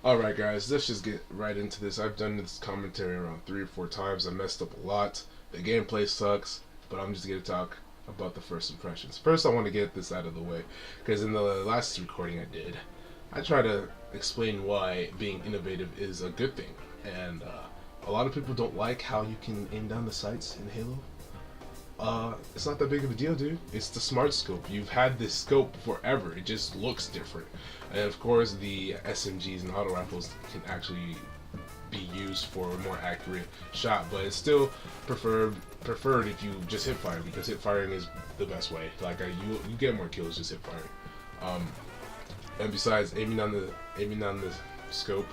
Alright guys, let's just get right into this. I've done this commentary around 3 or 4 times. I messed up a lot. The gameplay sucks, but I'm just going to talk about the first impressions. First, I want to get this out of the way, because in the last recording I did, I try to explain why being innovative is a good thing. And a lot of people don't like how you can aim down the sights in Halo. It's not that big of a deal, dude. It's the smart scope. You've had this scope forever. It just looks different. And of course, the SMGs and auto rifles can actually be used for a more accurate shot, but it's still preferred if you just hip fire, because hip firing is the best way. Like you get more kills just hip firing. And besides, aiming down the scope,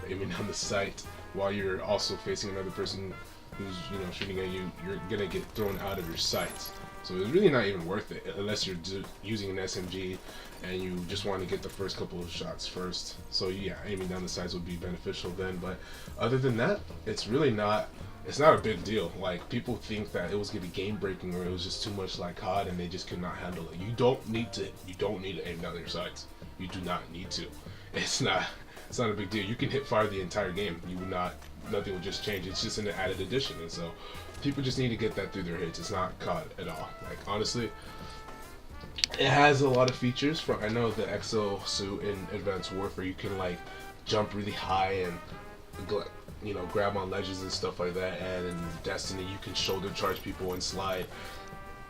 aiming down the sight while you're also facing another person who's shooting at you, you're gonna get thrown out of your sights. So it's really not even worth it unless you're using an SMG and you just want to get the first couple of shots first. So yeah, aiming down the sights would be beneficial then. But other than that, it's really not. It's not a big deal. Like, people think that it was gonna be game breaking or it was just too much like CoD and they just could not handle it. You don't need to aim down your sights. You do not need to. It's not a big deal. You can hit fire the entire game. Nothing will just change. It's just an added addition, and so people just need to get that through their heads. It's not COD at all. Like, honestly, it has a lot of features. I know the exo suit in Advanced Warfare, you can like jump really high and grab on ledges and stuff like that. And in Destiny, you can shoulder charge people and slide.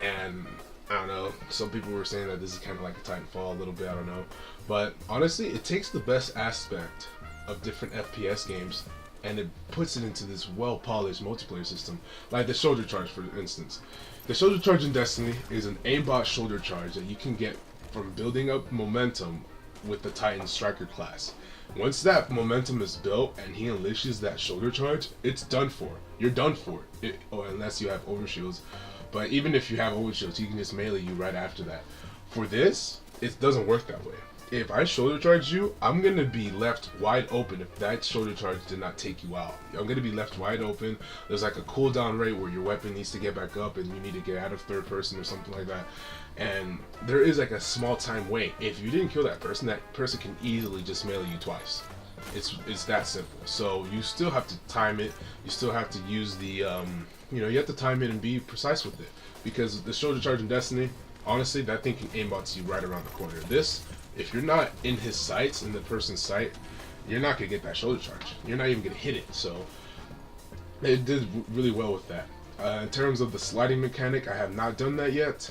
And I don't know, some people were saying that this is kind of like a Titanfall a little bit. I don't know, but honestly, it takes the best aspect of different FPS games and it puts it into this well-polished multiplayer system, like the shoulder charge, for instance. The shoulder charge in Destiny is an aimbot shoulder charge that you can get from building up momentum with the Titan Striker class. Once that momentum is built and he unleashes that shoulder charge, it's done for. You're done for unless you have overshields. But even if you have overshields, he can just melee you right after that. For this, it doesn't work that way. If I shoulder charge you, I'm going to be left wide open if that shoulder charge did not take you out. I'm going to be left wide open. There's like a cooldown rate where your weapon needs to get back up and you need to get out of third person or something like that. And there is like a small time wait. If you didn't kill that person can easily just melee you twice. It's that simple. So you still have to time it. You still have to use the, you have to time it and be precise with it. Because the shoulder charge in Destiny, honestly, that thing can aimbot you right around the corner. This, if you're not in his sights, in the person's sight, you're not going to get that shoulder charge. You're not even going to hit it. So it did really well with that. In terms of the sliding mechanic, I have not done that yet.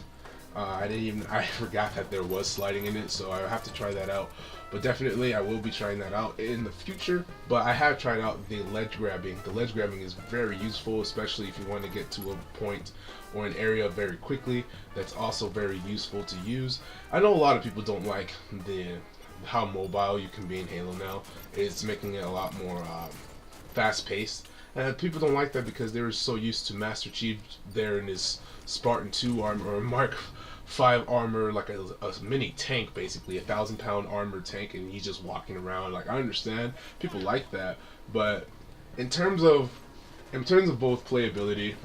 I forgot that there was sliding in it, so I have to try that out. But definitely I will be trying that out in the future. But I have tried out the ledge grabbing. The ledge grabbing is very useful, especially if you want to get to a point or an area very quickly. That's also very useful to use. I know a lot of people don't like how mobile you can be in Halo now. It's making it a lot more fast-paced. And people don't like that because they were so used to Master Chief there in his Spartan 2 armor or Mark 5 armor, like a mini tank, basically 1,000-pound armor tank, and he's just walking around. Like, I understand people like that, but in terms of both playability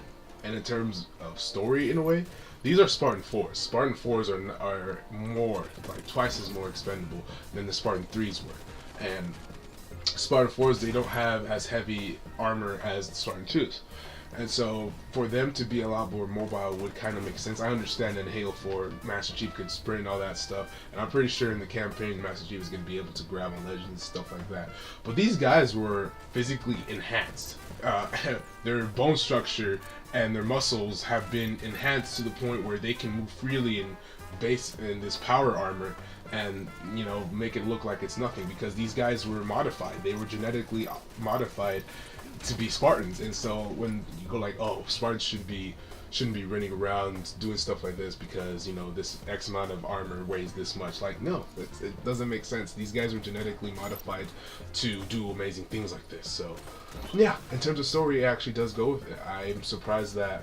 and in terms of story, in a way, these are Spartan 4s. Spartan 4s are more, like twice as more expendable than the Spartan 3s were, and Spartan 4s, they don't have as heavy armor as the Spartan 2s. And so for them to be a lot more mobile would kind of make sense. I understand that in Halo 4, Master Chief could sprint and all that stuff, and I'm pretty sure in the campaign Master Chief is going to be able to grab on legends and stuff like that. But these guys were physically enhanced. Their bone structure and their muscles have been enhanced to the point where they can move freely in this power armor and make it look like it's nothing, because these guys were modified. They were genetically modified to be Spartans. And so when you go like, oh, Spartans shouldn't be running around doing stuff like this because this X amount of armor weighs this much, like, no, it doesn't make sense. These guys are genetically modified to do amazing things like this. So yeah, in terms of story, it actually does go with it. I'm surprised that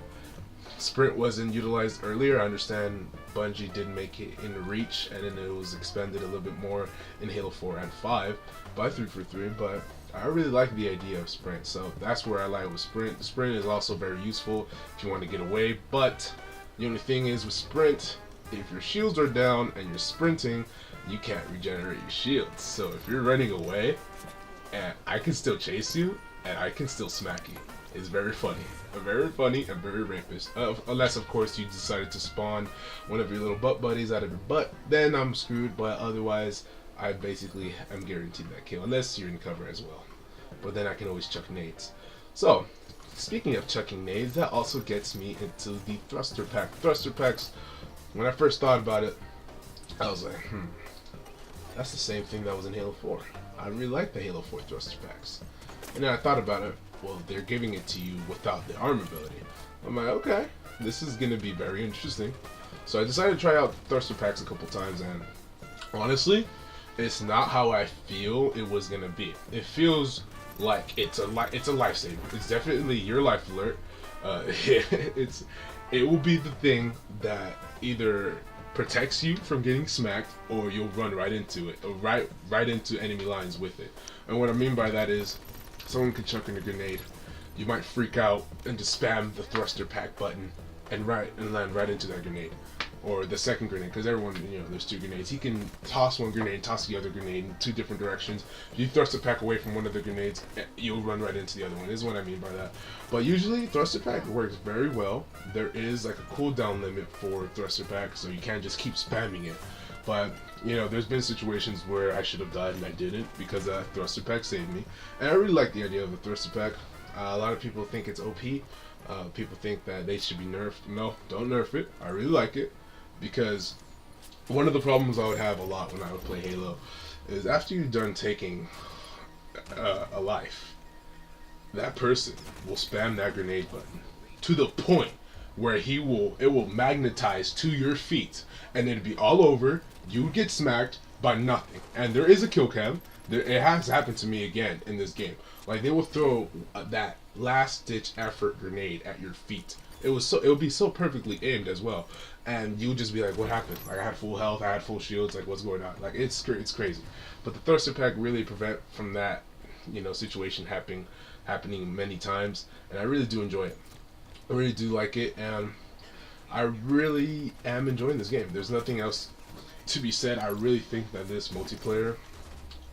Sprint wasn't utilized earlier. I understand Bungie did make it in Reach, and then it was expanded a little bit more in Halo 4 and 5 by 343, but I really like the idea of Sprint, so that's where I like with Sprint. Sprint is also very useful if you want to get away, but the only thing is with Sprint, if your shields are down and you're sprinting, you can't regenerate your shields. So if you're running away, and I can still chase you, and I can still smack you. It's very funny. Very funny and very rapist. Unless, of course, you decided to spawn one of your little butt buddies out of your butt, then I'm screwed, but otherwise, I basically am guaranteed that kill, unless you're in cover as well. But then I can always chuck nades. So, speaking of chucking nades, that also gets me into the thruster pack. Thruster packs, when I first thought about it, I was like, that's the same thing that was in Halo 4. I really like the Halo 4 thruster packs. And then I thought about it, well, they're giving it to you without the arm ability. I'm like, okay, this is going to be very interesting. So I decided to try out thruster packs a couple times, and honestly, it's not how I feel it was going to be. It feels like it's a lifesaver. It's definitely your life alert. It will be the thing that either protects you from getting smacked, or you'll run right into it, or right into enemy lines with it. And what I mean by that is, someone could chuck in a grenade, you might freak out and just spam the thruster pack button and land right into that grenade, or the second grenade, because everyone, there's two grenades. He can toss one grenade, toss the other grenade in two different directions. If you thruster pack away from one of the grenades, you'll run right into the other one. This is what I mean by that. But usually thruster pack works very well. There is like a cooldown limit for thruster pack, so you can't just keep spamming it. But there's been situations where I should have died and I didn't, because that thruster pack saved me. And I really like the idea of a thruster pack. A lot of people think it's OP. People think that they should be nerfed. No, don't nerf it. I really like it, because one of the problems I would have a lot when I would play Halo is after you're done taking a life, that person will spam that grenade button to the point where it will magnetize to your feet, and it'll be all over. You would get smacked by nothing. And there is a kill cam. It has happened to me again in this game. Like, they will throw that last ditch effort grenade at your feet. It would be so perfectly aimed as well, and you would just be like, what happened? Like, I had full health, I had full shields, like, what's going on? Like, it's crazy. But the thruster pack really prevent from that situation happening many times, and I really do enjoy it. I really do like it, and I really am enjoying this game. There's nothing else to be said. I really think that this multiplayer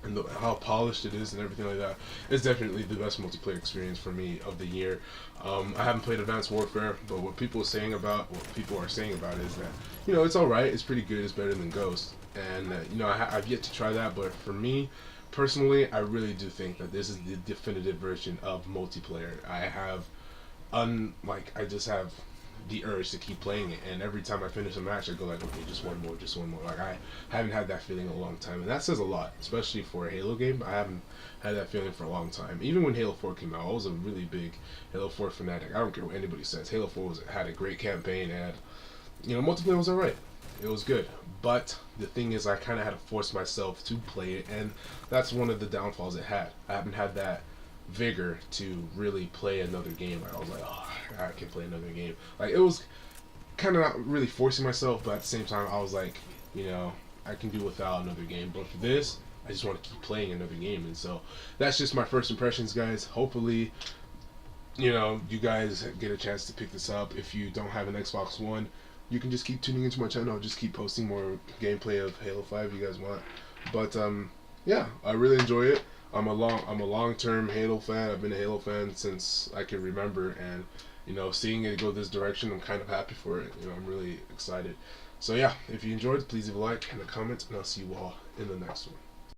and how polished it is and everything like that is definitely the best multiplayer experience for me of the year. I haven't played Advanced Warfare, but what people are saying about it is that it's all right. It's pretty good. It's better than Ghost, and I've yet to try that. But for me personally, I really do think that this is the definitive version of multiplayer. I just have the urge to keep playing it, and every time I finish a match I go like, okay, just one more. Like, I haven't had that feeling in a long time, and that says a lot, especially for a Halo game. I haven't had that feeling for a long time. Even when Halo 4 came out, I was a really big Halo 4 fanatic. I don't care what anybody says. Halo 4 had a great campaign, and multiplayer was alright. It was good, but the thing is, I kind of had to force myself to play it, and that's one of the downfalls it had. I haven't had that vigor to really play another game. Like, I was like, oh, I can play another game. Like, it was kind of not really forcing myself, but at the same time I was like, I can do without another game. But for this, I just want to keep playing another game. And so that's just my first impressions, guys. Hopefully you guys get a chance to pick this up. If you don't have an Xbox One, you can just keep tuning into my channel. I'll just keep posting more gameplay of Halo 5 if you guys want. But yeah, I really enjoy it. I'm a long-term Halo fan. I've been a Halo fan since I can remember, and seeing it go this direction, I'm kind of happy for it. I'm really excited. So yeah, if you enjoyed, please leave a like and a comment, and I'll see you all in the next one.